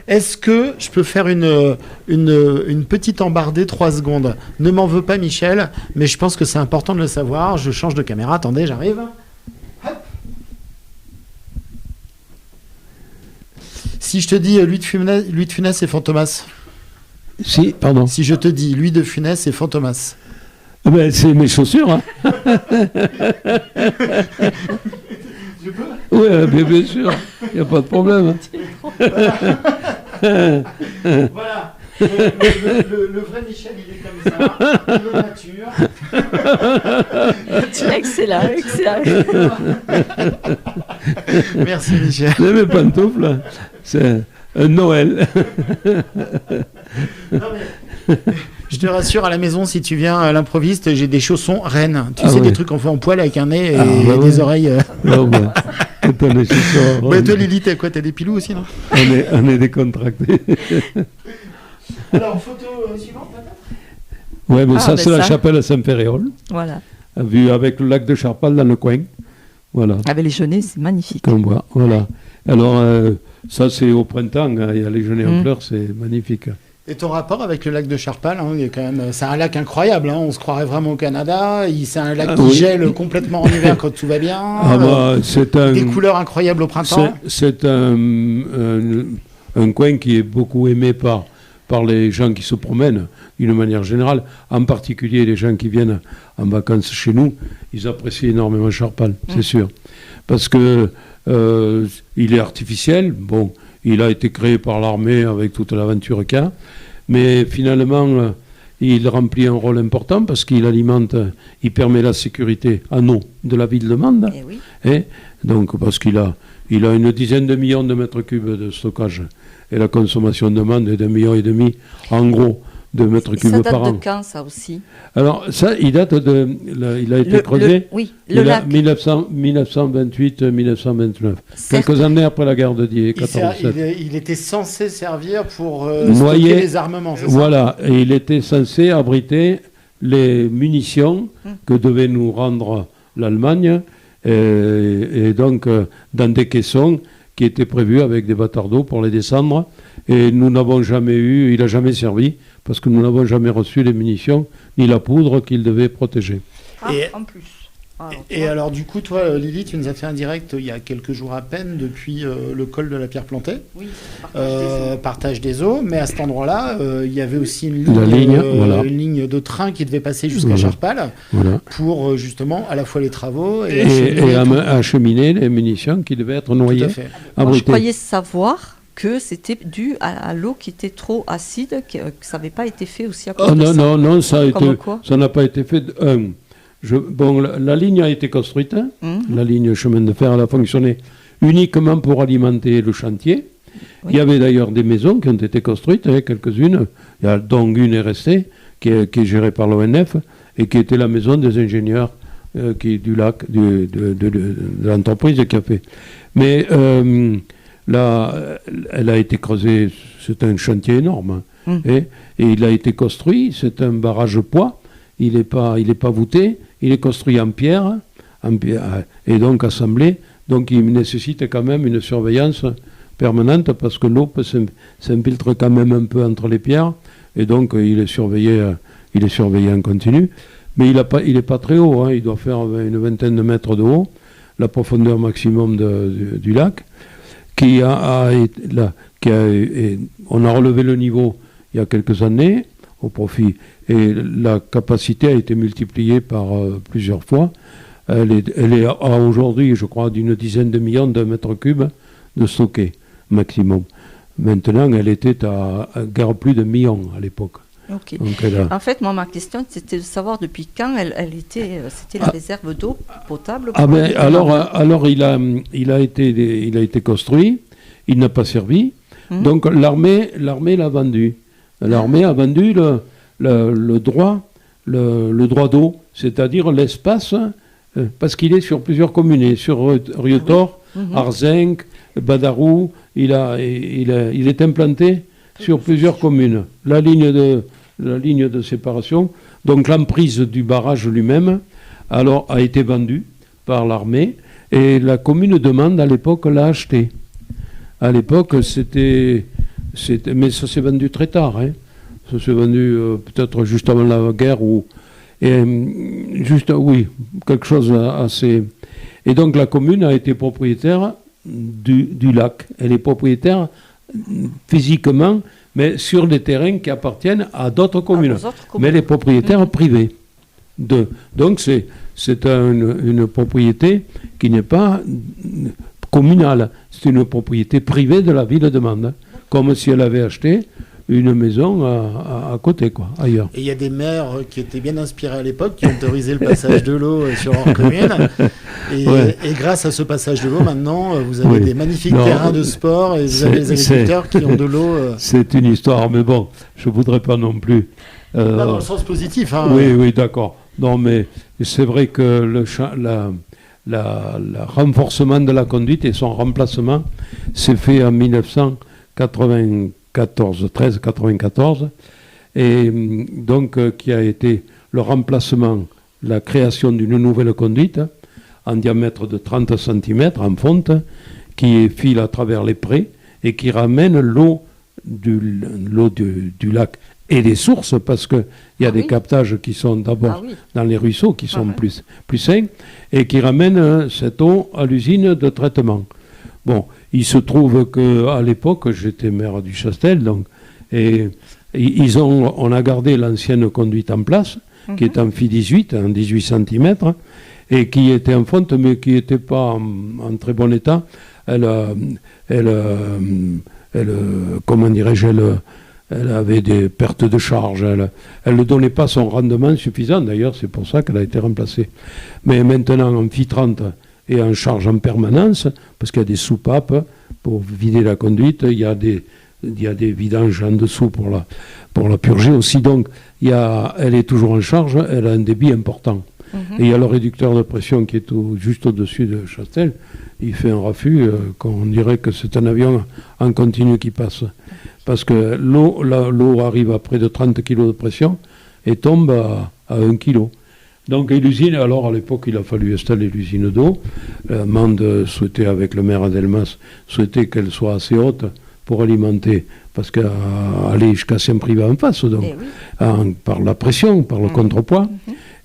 Est-ce que je peux faire une petite embardée 3 secondes? Ne m'en veux pas, Michel, mais je pense que c'est important de le savoir. Je change de caméra. Attendez, j'arrive. Hop. Si je te dis Louis de Funès et Fantomas. Si, pardon. Si je te dis Louis de Funès et Fantomas. Ben, c'est mes chaussures. Hein. Oui, bien sûr, il n'y a pas de problème. Voilà. Le vrai Michel, il est comme ça. De nature. Excellent, excellent. Merci, Michel. C'est mes pantoufles, c'est un Noël. Non, mais, je te rassure, à la maison, si tu viens à l'improviste, j'ai des chaussons reines. Tu Ah sais, oui. des trucs qu'on fait en poil avec un nez et Ah, bah des oui. oreilles. Non, ben, quand on est chaussures, Ouais, toi, Lily, t'as quoi? T'as des pilous aussi, non? on est décontractés. Alors, photo suivante, peut-être? Oui, mais Ah, ça, ben c'est la ça. chapelle à Saint-Féréol, Voilà. vue avec le lac de Charpal dans le coin. Voilà, Avec les genêts, c'est magnifique. qu'on voit. Voilà. Alors, ça, c'est au printemps, hein, il y a les genêts en fleurs, c'est magnifique. Et ton rapport avec le lac de Charpal, hein, il est quand même, c'est un lac incroyable. Hein, on se croirait vraiment au Canada. C'est un lac qui oui. gèle complètement en hiver quand tout va bien. Ah, bah, c'est un. Des couleurs incroyables au printemps. C'est un coin qui est beaucoup aimé par les gens qui se promènent d'une manière générale, en particulier les gens qui viennent en vacances chez nous, ils apprécient énormément Charpal, c'est sûr. Parce que il est artificiel, bon, il a été créé par l'armée avec toute l'aventure qu'il y a, mais finalement, il remplit un rôle important parce qu'il alimente, il permet la sécurité en eau de la ville de Mende. Eh oui. Et donc, parce qu'il a une dizaine de millions de mètres cubes de stockage et la consommation de Mende est d'1,5 million en gros mètres Ça cubes date par an. de quand, ça aussi? Alors, ça, il a été creusé Oui, le lac. 1928-1929. Certes. Quelques années après la guerre de Die, 14-17. Il était censé servir pour Noyer- stocker les armements, c'est ça? Voilà, et il était censé abriter les munitions que devait nous rendre l'Allemagne, et donc dans des caissons qui étaient prévus avec des bâtards d'eau pour les descendre. Et nous n'avons jamais eu, il n'a jamais servi, parce que nous n'avons jamais reçu les munitions ni la poudre qu'il devait protéger. Ah, Et- en plus. Alors, tu Et vois. alors du coup, toi, Lily, tu nous as fait un direct il y a quelques jours à peine depuis le col de la Pierre Plantée, Oui, partage des eaux. partage des eaux, mais à cet endroit-là, il y avait aussi une La ligne, voilà. une ligne de train qui devait passer jusqu'à Voilà. Charpal Voilà. pour justement à la fois les travaux et, Et acheminer acheminer les munitions qui devaient être tout noyées, à fait. Moi, je abritées. croyais savoir que c'était dû à l'eau qui était trop acide, que ça n'avait pas été fait aussi à cause Oh, de non, ça. non, non, ça Comme quoi n'a pas été fait. Bon, la ligne a été construite, hein. Mhm. La ligne chemin de fer, elle a fonctionné uniquement pour alimenter le chantier. Oui. Il y avait d'ailleurs des maisons qui ont été construites, hein, quelques-unes, dont une est restée, qui est gérée par l'ONF, et qui était la maison des ingénieurs du lac, de l'entreprise qui a fait. Mais là, elle a été creusée, c'est un chantier énorme, hein, et il a été construit, c'est un barrage poids, il n'est pas voûté, il est construit en pierre, et donc assemblé, donc il nécessite quand même une surveillance permanente parce que l'eau s'infiltre quand même un peu entre les pierres, et donc il est surveillé en continu. Mais il n'est pas très haut, hein, il doit faire une vingtaine de mètres de haut, la profondeur maximum du lac, on a relevé le niveau il y a quelques années au profit, et la capacité a été multipliée par plusieurs fois. Elle est à aujourd'hui, je crois, d'une dizaine de millions de mètres cubes de stocké maximum. Maintenant, elle était à guère plus de millions à l'époque. Ok. Donc En fait, moi, ma question, c'était de savoir depuis quand c'était la réserve d'eau potable. Ah pour ben, les- alors il a été construit, il n'a pas servi, donc l'armée l'a vendu. L'armée a vendu le droit d'eau, c'est-à-dire l'espace, parce qu'il est sur plusieurs communes, il est sur Rietor, Arzenc, Badarou, il est implanté sur plusieurs communes. La ligne de séparation, donc l'emprise du barrage lui-même, alors a été vendue par l'armée, et la commune demande à l'époque l'a acheté. À l'époque, mais ça s'est vendu très tard, hein. Ça s'est vendu peut-être juste avant la guerre, oui, quelque chose assez... Et donc la commune a été propriétaire du lac. Elle est propriétaire physiquement, mais sur des terrains qui appartiennent à d'autres communes. aux autres communes. Mais les propriétaires privés. Donc c'est une propriété qui n'est pas communale, c'est une propriété privée de la ville de Mende, comme si elle avait acheté une maison à côté, quoi, ailleurs. Et il y a des maires qui étaient bien inspirés à l'époque, qui ont autorisé le passage de l'eau sur leur commune. Et grâce à ce passage de l'eau, maintenant, vous avez des magnifiques terrains de sport et vous avez des agriculteurs qui ont de l'eau. C'est une histoire, mais bon, je ne voudrais pas non plus... Dans le sens positif. Hein, oui, d'accord. Non, mais c'est vrai que le renforcement de la conduite et son remplacement s'est fait en 1394, et donc qui a été le remplacement, la création d'une nouvelle conduite en diamètre de 30 cm en fonte, qui file à travers les prés et qui ramène l'eau du lac et des sources, parce qu'il y a des captages qui sont d'abord dans les ruisseaux, qui sont plus sains, et qui ramènent cette eau à l'usine de traitement. Bon, il se trouve qu'à l'époque, j'étais maire du Chastel, donc, et on a gardé l'ancienne conduite en place, qui est en phi 18, en 18 cm, et qui était en fonte, mais qui n'était pas en très bon état. Comment dirais-je, elle avait des pertes de charge, elle ne donnait pas son rendement suffisant, d'ailleurs c'est pour ça qu'elle a été remplacée. Mais maintenant en phi 30 et en charge en permanence, parce qu'il y a des soupapes pour vider la conduite, il y a des il y a des vidanges en dessous pour la purger aussi. Donc, elle est toujours en charge, elle a un débit important. Et il y a le réducteur de pression qui est juste au-dessus de Chastel. Il fait un raffut, qu'on dirait que c'est un avion en continu qui passe. Parce que l'eau arrive à près de 30 kg de pression et tombe à 1 kg. Donc, et l'usine, alors à l'époque, il a fallu installer l'usine d'eau. Mende souhaitait, avec le maire Adelmas, souhaitait qu'elle soit assez haute pour alimenter, parce qu'aller jusqu'à Saint-Privat en face, donc, par la pression, par le contrepoids.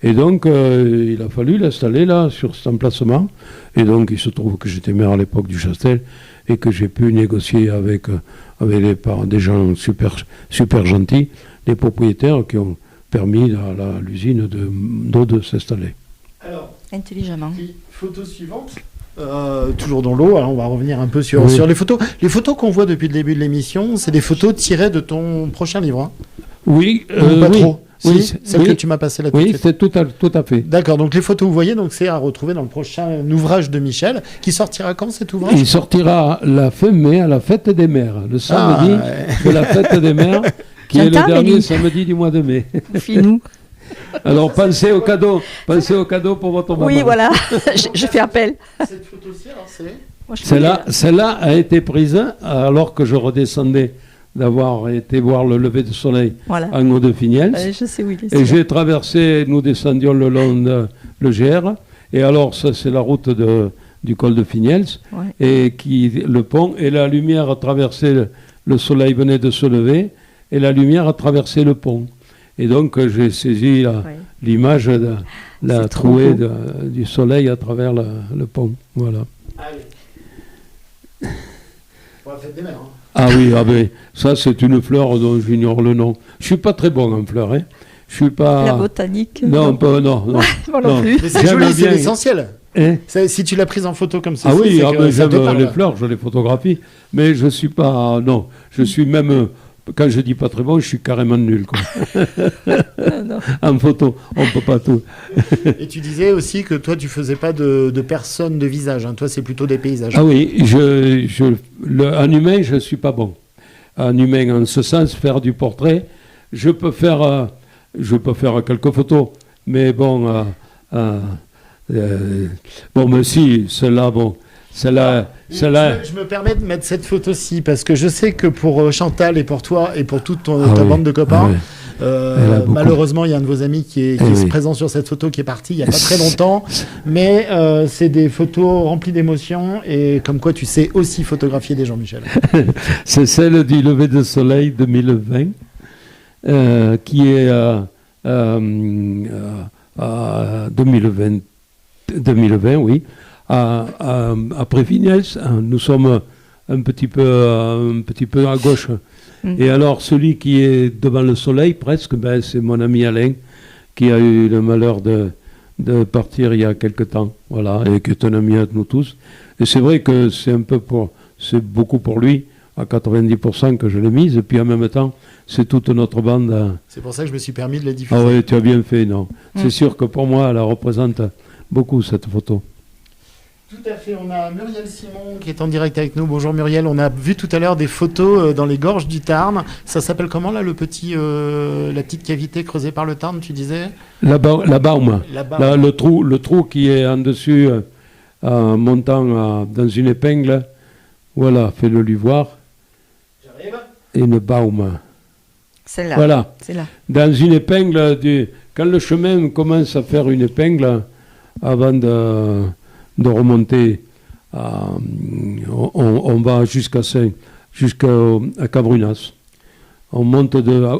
Et donc, il a fallu l'installer là, sur cet emplacement. Et donc, il se trouve que j'étais maire à l'époque du Chastel et que j'ai pu négocier avec des gens super gentils, les propriétaires qui ont permis à l'usine d'eau de s'installer. Alors, intelligemment. Photo suivante. Toujours dans l'eau, alors on va revenir un peu sur les photos. Les photos qu'on voit depuis le début de l'émission, c'est des photos tirées de ton prochain livre. Hein. Oui, pas trop. Oui, celle que tu m'as passée là tout de suite. C'est tout à fait. D'accord, donc les photos que vous voyez, donc c'est à retrouver dans le prochain ouvrage de Michel, qui sortira quand cet ouvrage ? Il sortira la fin mai à la fête des mères, le samedi de la fête des mères, qui est le dernier samedi du mois de mai. Finou. Alors pensez au cadeau pour votre maman. Oui, voilà, je fais appel. Cette photo-ci, alors Celle-là a été prise alors que je redescendais d'avoir été voir le lever de soleil en haut de Finiels. Je sais où il est. Et j'ai traversé, nous descendions le long de le GR, et alors ça c'est la route du col de Finiels, et le pont, et la lumière a traversé, le soleil venait de se lever, et la lumière a traversé le pont. Et donc j'ai saisi l'image de la trouée du soleil à travers le pont. Voilà. Allez. Pour la fête des mères. Hein. Ah oui, ça c'est une fleur dont j'ignore le nom. Je suis pas très bon en fleurs, hein. Je suis pas. La botanique. Non. Moi non plus. Mais c'est joli, c'est l'essentiel. Si tu l'as prise en photo comme ça. Ah oui, j'aime les fleurs, je les photographie, mais je suis pas. Non, je suis même. Quand je dis pas très bon, je suis carrément nul, quoi. En photo, on peut pas tout. Et tu disais aussi que toi, tu faisais pas de personnes de visage. Hein. Toi, c'est plutôt des paysages. Ah oui, en humain, je suis pas bon. En humain, en ce sens, faire du portrait, je peux faire quelques photos, mais bon, mais si, celle-là, bon. Je me permets de mettre cette photo-ci parce que je sais que pour Chantal et pour toi et pour toute ta bande de copains, malheureusement, il y a un de vos amis qui est présent sur cette photo qui est parti il n'y a pas très longtemps. Mais c'est des photos remplies d'émotions et comme quoi tu sais aussi photographier des gens, Michel. C'est celle du lever de soleil 2020 qui est à 2020, oui. Après Finiels, nous sommes un petit peu à gauche. Et alors, celui qui est devant le soleil, presque, c'est mon ami Alain, qui a eu le malheur de partir il y a quelque temps, voilà, et qui est un ami à nous tous. Et c'est vrai que c'est beaucoup pour lui, à 90% que je l'ai mise, et puis en même temps, c'est toute notre bande. C'est pour ça que je me suis permis de la diffuser. Ah oui, tu as bien fait, non. C'est sûr que pour moi, elle représente beaucoup, cette photo. Tout à fait, on a Muriel Simon qui est en direct avec nous. Bonjour Muriel, on a vu tout à l'heure des photos dans les gorges du Tarn. Ça s'appelle comment là, la petite cavité creusée par le Tarn, tu disais ? La Baume. Là, le trou qui est en dessus, montant dans une épingle. Voilà, fais-le lui voir. J'arrive. Et une Baume. Celle-là. Voilà. C'est là. Dans une épingle, quand le chemin commence à faire une épingle, avant de remonter, on va jusqu'à Cabrunas. On monte de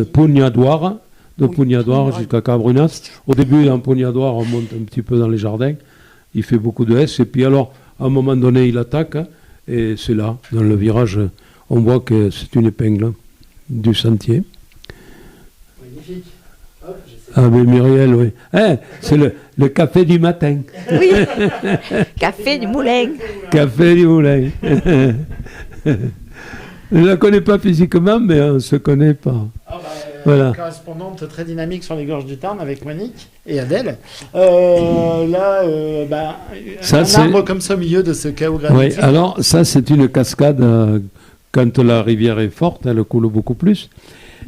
Pugnadoire jusqu'à Cabrunas. Au début, dans Pugnadoire, on monte un petit peu dans les jardins. Il fait beaucoup de S. Et puis alors, à un moment donné, il attaque. Et c'est là, dans le virage, on voit que c'est une épingle du sentier. Magnifique. Ah mais Muriel, oui. C'est le café du matin. Oui, café du moulin. Café du moulin. Je ne la connais pas physiquement, mais on ne se connaît pas. Voilà. correspondante très dynamique sur les gorges du Tarn avec Monique et Adèle. Un arbre comme ça au milieu de ce chaos Oui, granitique. alors ça c'est une cascade, quand la rivière est forte, elle coule beaucoup plus.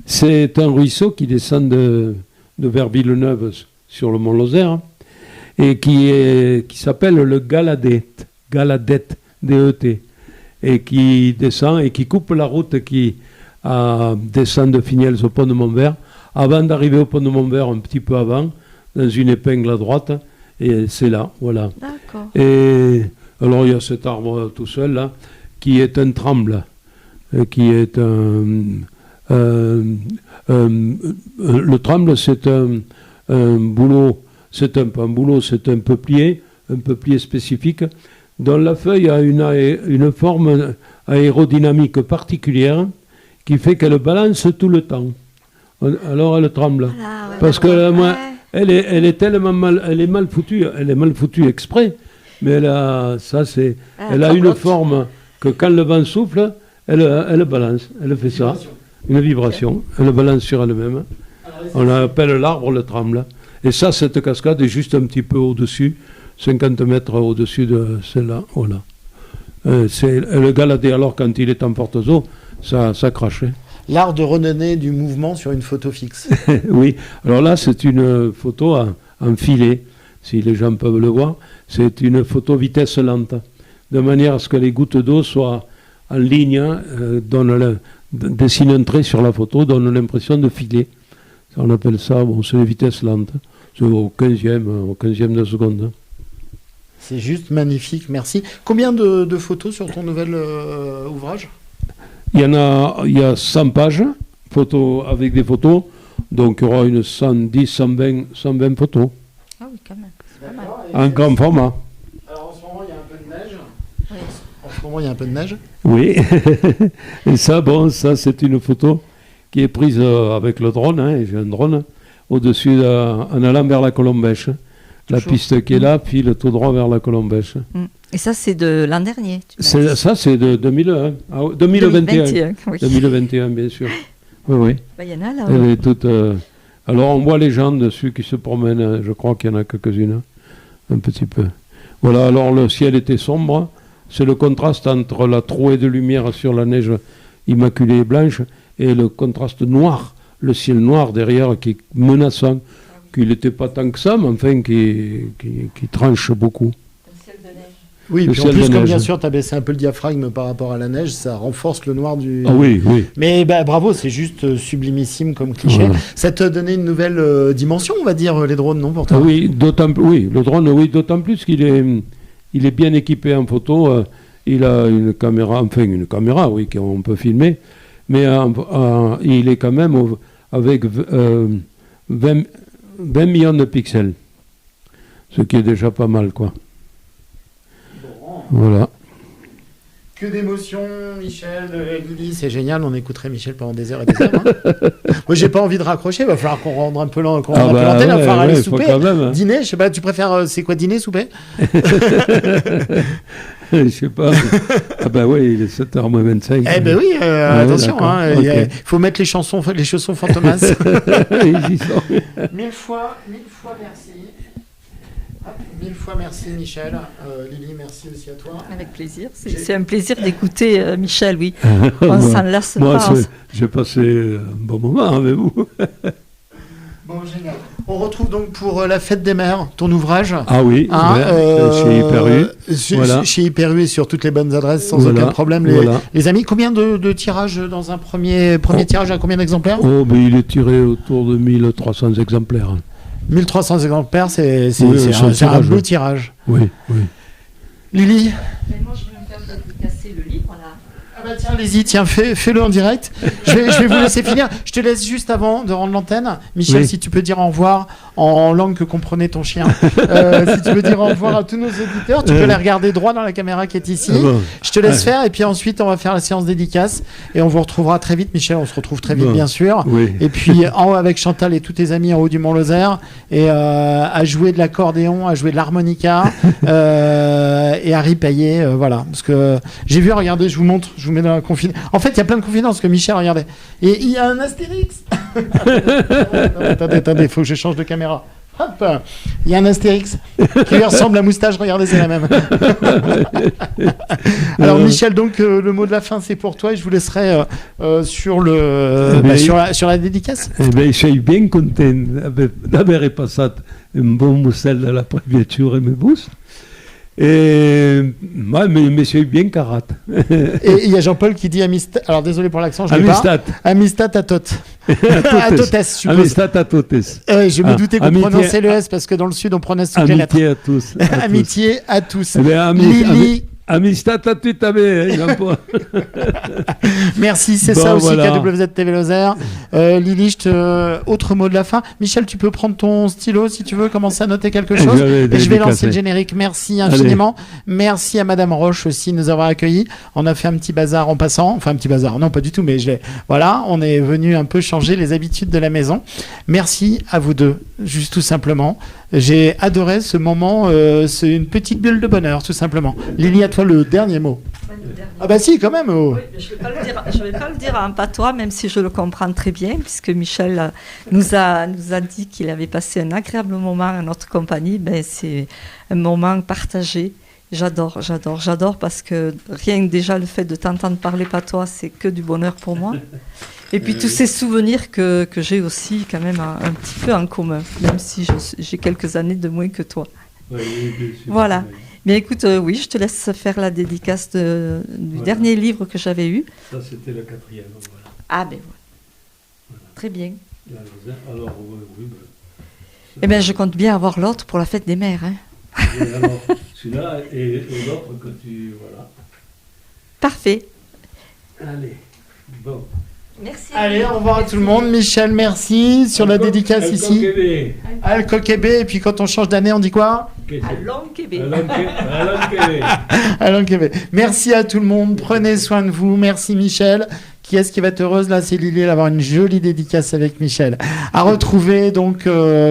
C'est un ruisseau qui descend de vers Villeneuve sur le mont Lozère et qui s'appelle le Galadette, D-E-T, et qui descend et qui coupe la route qui descend de Finiels au pont de Montvert, avant d'arriver au pont de Montvert un petit peu avant, dans une épingle à droite, et c'est là, voilà. D'accord. Et alors il y a cet arbre tout seul là, qui est un tremble, qui est le tremble, c'est un bouleau, c'est un peuplier spécifique, dont la feuille a une forme aérodynamique particulière qui fait qu'elle balance tout le temps. Alors elle tremble. Voilà, ouais, Parce que d'accord. elle est tellement elle est mal foutue exprès, mais elle a une forme que quand le vent souffle, elle balance, elle fait ça, une vibration, elle balance sur elle-même. On appelle l'arbre le tremble. Et ça, cette cascade est juste un petit peu au-dessus, 50 mètres au-dessus de celle-là, voilà. C'est le Galadé, alors quand il est en forte eau, ça crache. L'art de redonner du mouvement sur une photo fixe. Oui, alors là, c'est une photo en filet, si les gens peuvent le voir. C'est une photo vitesse lente, de manière à ce que les gouttes d'eau soient en ligne, dessinent un trait sur la photo, donnent l'impression de filer. On appelle ça, c'est les vitesses lentes. C'est au 15e de seconde. C'est juste magnifique, merci. Combien de photos sur ton nouvel ouvrage ? Il y a 100 pages, avec des photos, donc il y aura une 110, 120 photos, Ah oui, quand même. C'est pas mal. en grand format. Alors en ce moment, il y a un peu de neige. Oui. En ce moment, il y a un peu de neige. Oui, et ça c'est une photo qui est prise avec le drone, hein, et j'ai un drone, au-dessus, en allant vers la Colombèche. La piste qui est là file tout droit vers la Colombèche. Et ça, c'est de l'an dernier. Ça, c'est de 2001. 2021. Oui. 2021, bien sûr. Oui. Bah, y en a là. Elle est toute, alors, on voit les gens dessus qui se promènent. Je crois qu'il y en a quelques-unes. Un petit peu. Voilà, alors le ciel était sombre. C'est le contraste entre la trouée de lumière sur la neige immaculée et blanche et le contraste noir, le ciel noir derrière qui est menaçant. Qu'il n'était pas tant que ça, mais enfin qui tranche beaucoup. Le ciel de neige. Oui, Le puis en ciel plus, de comme neige. bien sûr, tu as baissé un peu le diaphragme par rapport à la neige, ça renforce le noir du... Ah oui. Mais bravo, c'est juste sublimissime comme cliché. Voilà. Ça te donnait une nouvelle dimension, on va dire, les drones, non, pour toi ? Oui, le drone, oui, d'autant plus qu'il est bien équipé en photo. Il a une caméra, oui, qu'on peut filmer, mais il est quand même avec 20 millions de pixels, ce qui est déjà pas mal, quoi. Bon. Voilà. Que d'émotions, Michel, Lily, c'est génial, on écouterait Michel pendant des heures et des heures. Hein. Moi, j'ai pas envie de raccrocher, il va falloir qu'on rende un peu l'antenne, il va falloir aller souper, quand même, hein. dîner, je sais pas, tu préfères, c'est quoi, dîner, souper ? Je sais pas. Ah ben oui, il est 7h25. Eh ben oui, attention, d'accord. il Ok. faut mettre les chaussons fantomas. Ils y sont. Mille fois merci. Hop, 1000 fois merci Michel. Lily, merci aussi à toi. Avec plaisir. C'est un plaisir d'écouter Michel, oui. On s'en lasse Moi, pas. j'ai passé un bon moment avec vous. Bon, génial. On retrouve donc pour La Fête des Mères, ton ouvrage. Ah oui, chez Hyper U. Voilà. Chez Hyper U et sur toutes les bonnes adresses, sans Voilà. aucun problème. Les amis, combien de tirages dans un premier tirage à combien d'exemplaires ? Oh, mais il est tiré autour de 1300 exemplaires. 1300 exemplaires, c'est Oui, un beau tirage. Oui. Lily ? Mais moi, je vais me faire dédicacer le livre, là. Ah bah tiens, allez-y, fais-le en direct. Je vais vous laisser finir. Je te laisse juste avant de rendre l'antenne. Michel, Oui. si tu peux dire au revoir en langue que comprenait ton chien. Si tu veux dire au revoir à tous nos auditeurs, tu peux les regarder droit dans la caméra qui est ici. Ah bon. Je te laisse faire et puis ensuite on va faire la séance dédicace et on vous retrouvera très vite. Michel, on se retrouve très vite Bon. bien sûr. Oui. Et puis en haut avec Chantal et tous tes amis en haut du Mont Lozère et à jouer de l'accordéon, à jouer de l'harmonica et à ripailler, voilà. Parce que j'ai vu, regardez, je vous montre, je vous mets dans la confidence. En fait, il y a plein de confidences que Michel, regardez. Et il y a un Astérix. Attendez, il faut que je change de caméra. Hop, il y a un Astérix qui lui ressemble à moustache, regardez, c'est la même. Alors Michel, donc le mot de la fin c'est pour toi et je vous laisserai sur sur la dédicace. Eh ben, je suis bien content d'avoir passé un bon Moussel de la préfecture et mes bousses. Et moi, mais je suis bien carate. Et il y a Jean-Paul qui dit Amistad. Alors désolé pour l'accent, je l'ai pas. Amistad à Tot. À Totes, je suppose. Amistad à Totes. Je me doutais qu'on prononçait le S parce que dans le sud on prononce toutes les lettres. Amitié à tous. Amitié à tous. Eh bien, Lily. Amistad à tout Merci, c'est bon, ça aussi voilà. KWZ TV Lozère. Lily, autre mot de la fin. Michel, tu peux prendre ton stylo si tu veux commencer à noter quelque chose. Et je vais lancer le générique. Merci infiniment. Allez. Merci à Madame Roche aussi de nous avoir accueillis. On a fait un petit bazar en passant. Enfin, un petit bazar. Non, pas du tout, mais voilà, on est venu un peu changer les habitudes de la maison. Merci à vous deux, juste tout simplement. J'ai adoré ce moment. C'est une petite bulle de bonheur, tout simplement. Lily, à toi le dernier mot. Ah bah si, quand même. Oh. Oui, je ne vais pas le dire en patois, même si je le comprends très bien, puisque Michel nous a dit qu'il avait passé un agréable moment en notre compagnie. Ben, c'est un moment partagé. J'adore parce que rien que déjà le fait de t'entendre parler patois, c'est que du bonheur pour moi. Et puis tous ces souvenirs que j'ai aussi quand même un petit peu en commun, même si j'ai quelques années de moins que toi. Oui, bien sûr. Voilà. Mais écoute, oui, je te laisse faire la dédicace du dernier livre que j'avais eu. Ça, c'était le 4e. Voilà. Ah ben voilà. Très bien. Alors, oui. Eh bien, je compte bien avoir l'autre pour la fête des mères. Hein. Et alors, celui-là et l'autre que tu... Voilà. Parfait. Allez, bon. Merci. Allez, au revoir à tout le monde. Michel, merci sur la dédicace ici. Al-Kokébé. Et puis quand on change d'année, on dit quoi? Al-Kokébé. Merci à tout le monde. Prenez soin de vous. Merci Michel. Qui est-ce qui va être heureuse là? C'est Lily d'avoir une jolie dédicace avec Michel. À retrouver donc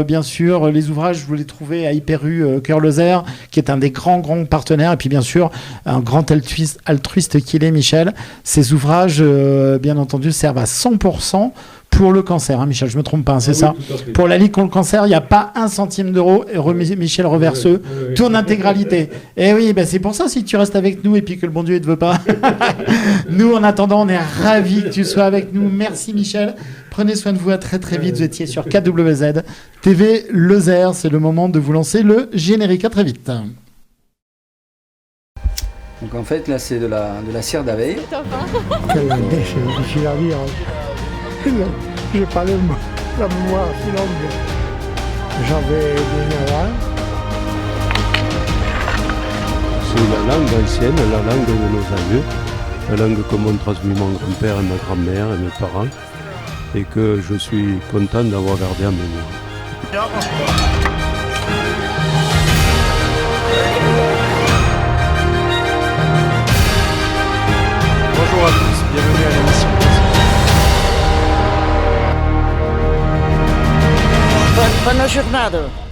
bien sûr les ouvrages, vous les trouvez à Hyper U Cœur Lozère, qui est un des grands partenaires, et puis bien sûr un grand altruiste qu'il est, Michel. Ces ouvrages bien entendu servent à 100% pour le cancer, hein, Michel, je me trompe pas, hein, c'est ça. Pour la Ligue contre le cancer, il n'y a pas un centime d'euro. Michel reverse tout en intégralité. Et oui, ben c'est pour ça, si tu restes avec nous et puis que le bon Dieu ne te veut pas. Nous, en attendant, on est ravis que tu sois avec nous. Merci Michel. Prenez soin de vous, à très très vite. Vous étiez sur KWZ TV Lozère. C'est le moment de vous lancer le générique. À très vite. Donc en fait, là, c'est de la cire d'abeille. Quelle difficile à dire. J'ai pas la mémoire si longue. J'avais 19 ans. C'est la langue ancienne, la langue de nos aïeux, la langue que m'ont transmis mon grand-père et ma grand-mère et mes parents, et que je suis content d'avoir gardé en mémoire. Bonjour à tous, bienvenue à l'émission. Buona giornata.